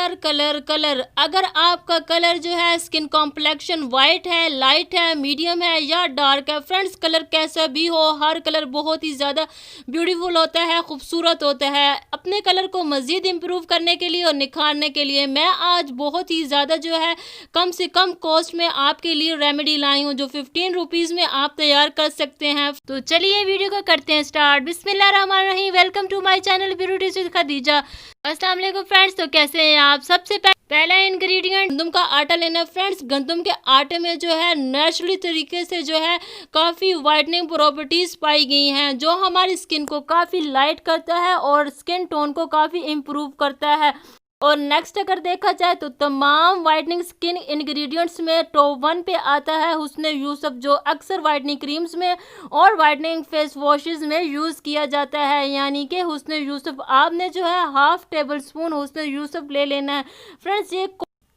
Colour colour colour. अगर आपका colour जो है स्किन कॉम्प्लेक्शन वाइट है, लाइट है, मीडियम है या डार्क है, फ्रेंड्स कलर कैसा भी हो, हर कलर बहुत ही ज़्यादा ब्यूटीफुल होता है, खूबसूरत होता है। अपने कलर को मज़ीद इम्प्रूव करने के लिए और निखारने के लिए मैं आज बहुत ही ज़्यादा जो है कम से कम कॉस्ट में आपके लिए रेमेडी लाई हूँ, जो 15 रुपीज़ में आप तैयार कर सकते हैं। तो चलिए वीडियो को करते हैं स्टार्ट। बिस्मिल्लाहिर्रहमानिर्रहीम। Welcome to my channel beauty with Khadija. अस्सलाम वालेकुम फ्रेंड्स, तो कैसे हैं आप? सबसे पहला इंग्रेडिएंट गंदम का आटा लेना है फ्रेंड्स। गंदम के आटे में जो है नेचुरली तरीके से जो है काफ़ी वाइटनिंग प्रॉपर्टीज़ पाई गई हैं, जो हमारी स्किन को काफ़ी लाइट करता है और स्किन टोन को काफ़ी इम्प्रूव करता है। और नेक्स्ट अगर देखा जाए तो तमाम वाइटनिंग स्किन इंग्रेडिएंट्स में टॉप 1 पे आता है हुस्न यूसुफ, जो अक्सर वाइटनिंग क्रीम्स में और वाइटनिंग फेस वॉशेस में यूज़ किया जाता है। यानी कि हुस्न यूसुफ आपने जो है हाफ टेबल स्पून हुस्न यूसुफ ले लेना है फ्रेंड्स। ये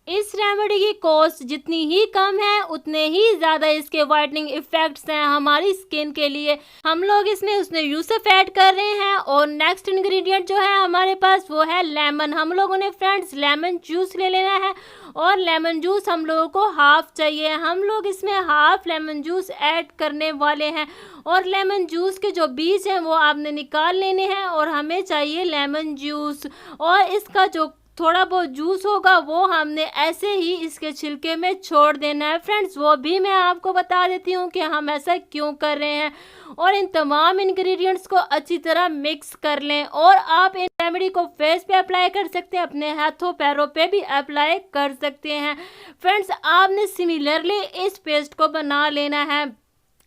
इस रेमेडी की कॉस्ट जितनी ही कम है उतने ही ज़्यादा इसके वाइटनिंग इफ़ेक्ट्स हैं हमारी स्किन के लिए। हम लोग इसमें उसने यूसुफ ऐड कर रहे हैं। और नेक्स्ट इंग्रेडिएंट जो है हमारे पास वो है लेमन। हम लोगों ने फ्रेंड्स लेमन जूस ले लेना है और लेमन जूस हम लोगों को हाफ चाहिए। हम लोग इसमें हाफ लेमन जूस ऐड करने वाले हैं और लेमन जूस के जो बीज हैं वो आपने निकाल लेने हैं और हमें चाहिए लेमन जूस। और इसका जो थोड़ा बहुत जूस होगा वो हमने ऐसे ही इसके छिलके में छोड़ देना है फ्रेंड्स। वो भी मैं आपको बता देती हूँ कि हम ऐसा क्यों कर रहे हैं। और इन तमाम इंग्रेडिएंट्स को अच्छी तरह मिक्स कर लें और आप इन रेमेडी को फेस पे अप्लाई कर सकते हैं, अपने हाथों पैरों पे भी अप्लाई कर सकते हैं फ्रेंड्स। आपने सिमिलरली इस पेस्ट को बना लेना है,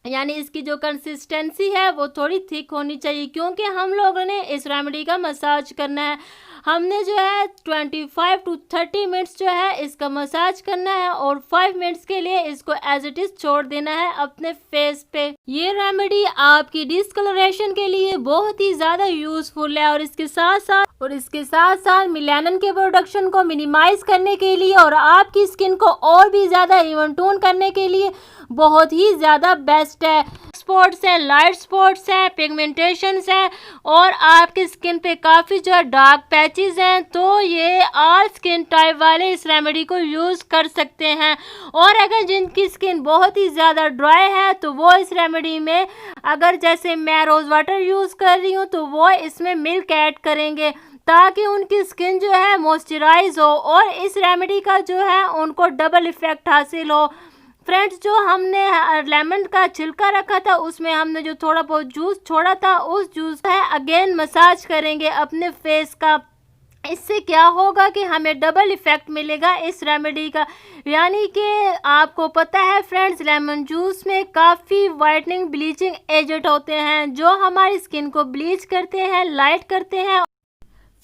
यानी इसकी जो कंसिस्टेंसी है वो थोड़ी थिक होनी चाहिए, क्योंकि हम लोगों ने इस रेमेडी का मसाज करना है। हमने जो है 25 to 30 मिनट्स जो है इसका मसाज करना है और 5 मिनट्स के लिए इसको एज इट इज छोड़ देना है अपने फेस पे। ये रेमेडी आपकी डिस्कलरेशन के लिए बहुत ही ज़्यादा यूजफुल है और इसके साथ साथ मेलानिन के प्रोडक्शन को मिनिमाइज करने के लिए और आपकी स्किन को और भी ज़्यादा इवन टोन करने के लिए बहुत ही ज़्यादा बेस्ट है। स्पॉट्स है, लाइट स्पॉट्स है, पिगमेंटेशंस है और आपकी स्किन पे काफ़ी जो डार्क पैचेस हैं, तो ये ऑल स्किन टाइप वाले इस रेमेडी को यूज़ कर सकते हैं। और अगर जिनकी स्किन बहुत ही ज़्यादा ड्राई है तो वो इस रेमेडी में, अगर जैसे मैं रोज़ वाटर यूज़ कर रही हूँ तो वो इसमें मिल्क ऐड करेंगे ताकि उनकी स्किन जो है मॉइस्चराइज हो और इस रेमेडी का जो है उनको डबल इफ़ेक्ट हासिल हो। फ्रेंड्स, जो हमने लेमन का छिलका रखा था उसमें हमने जो थोड़ा बहुत जूस छोड़ा था, उस जूस है अगेन मसाज करेंगे अपने फेस का। इससे क्या होगा कि हमें डबल इफ़ेक्ट मिलेगा इस रेमेडी का। यानी कि आपको पता है फ्रेंड्स, लेमन जूस में काफ़ी वाइटनिंग ब्लीचिंग एजेंट होते हैं जो हमारी स्किन को ब्लीच करते हैं, लाइट करते हैं।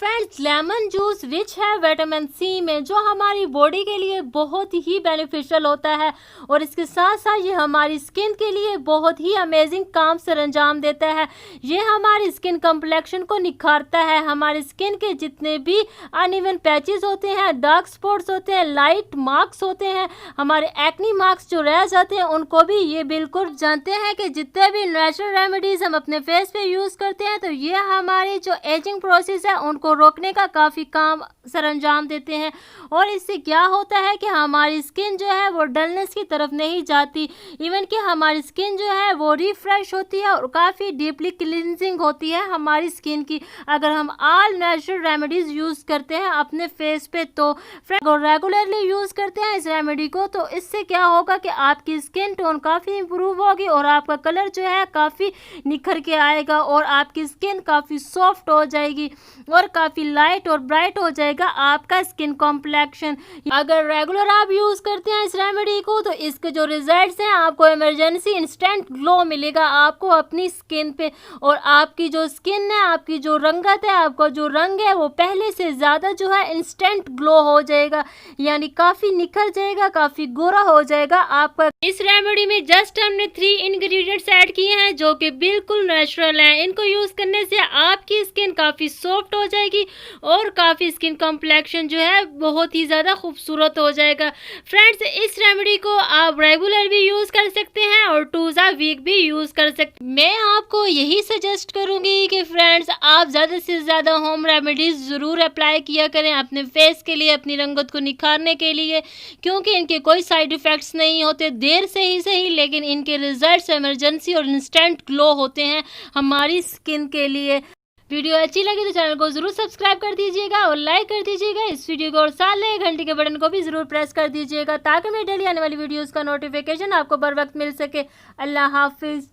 फ्रेंड्स, लेमन जूस रिच है विटामिन सी में, जो हमारी बॉडी के लिए बहुत ही बेनिफिशियल होता है और इसके साथ साथ ये हमारी स्किन के लिए बहुत ही अमेजिंग काम सर अंजाम देता है। ये हमारी स्किन कम्प्लेक्शन को निखारता है, हमारी स्किन के जितने भी अनइवन पैचेस होते हैं, डार्क स्पॉट्स होते हैं, लाइट मार्क्स होते हैं, हमारे एक्नी मार्क्स जो रह जाते हैं, उनको भी ये बिल्कुल जानते हैं कि जितने भी नेचुरल रेमेडीज़ हम अपने फेस पे यूज़ करते हैं तो ये हमारी जो एजिंग प्रोसेस है उनको रोकने का काफ़ी काम सर अंजाम देते हैं। और इससे क्या होता है कि हमारी स्किन जो है वो डलनेस की तरफ नहीं जाती, इवन कि हमारी स्किन जो है वो रिफ्रेश होती है और काफ़ी डीपली क्लिनजिंग होती है हमारी स्किन की, अगर हम ऑल नेचुरल रेमेडीज़ यूज़ करते हैं अपने फेस पे। तो रेगुलरली यूज़ करते हैं इस रेमेडी को, तो इससे क्या होगा कि आपकी स्किन टोन काफ़ी इम्प्रूव होगी और आपका कलर जो है काफ़ी निखर के आएगा और आपकी स्किन काफ़ी सॉफ्ट हो जाएगी और काफ़ी लाइट और ब्राइट हो जाएगा आपका स्किन कॉम्प्लेक्शन। अगर रेगुलर आप यूज़ करते हैं इस रेमेडी को तो इसके जो रिजल्ट्स हैं, आपको इमरजेंसी इंस्टेंट ग्लो मिलेगा आपको अपनी स्किन पे और आपकी जो स्किन है, आपकी जो रंगत है, आपका जो रंग है वो पहले से ज़्यादा जो है इंस्टेंट ग्लो हो जाएगा, यानी काफ़ी निखर जाएगा, काफ़ी गोरा हो जाएगा आपका। इस रेमेडी में जस्ट हमने 3 इंग्रेडिएंट्स ऐड किए हैं जो कि बिल्कुल नेचुरल हैं। इनको यूज़ करने से आपकी स्किन काफ़ी सॉफ्ट हो जाएगी जाएगी और काफ़ी स्किन कॉम्प्लेक्शन जो है बहुत ही ज़्यादा खूबसूरत हो जाएगा। फ्रेंड्स, इस रेमेडी को आप रेगुलर भी यूज़ कर सकते हैं और 2 वीक भी यूज़ कर सकते हैं। मैं आपको यही सजेस्ट करूँगी कि फ्रेंड्स आप ज़्यादा से ज़्यादा होम रेमेडीज़ ज़रूर अप्लाई किया करें अपने फेस के लिए, अपनी रंगत को निखारने के लिए, क्योंकि इनके कोई साइड इफ़ेक्ट्स नहीं होते। देर से ही सही लेकिन इनके रिजल्ट्स इमरजेंसी और इंस्टेंट ग्लो होते हैं हमारी स्किन के लिए। वीडियो अच्छी लगी तो चैनल को ज़रूर सब्सक्राइब कर दीजिएगा और लाइक कर दीजिएगा इस वीडियो को, और साथ में घंटी के बटन को भी ज़रूर प्रेस कर दीजिएगा ताकि मेरी डेली आने वाली वीडियोस का नोटिफिकेशन आपको बर वक्त मिल सके। अल्लाह हाफिज़।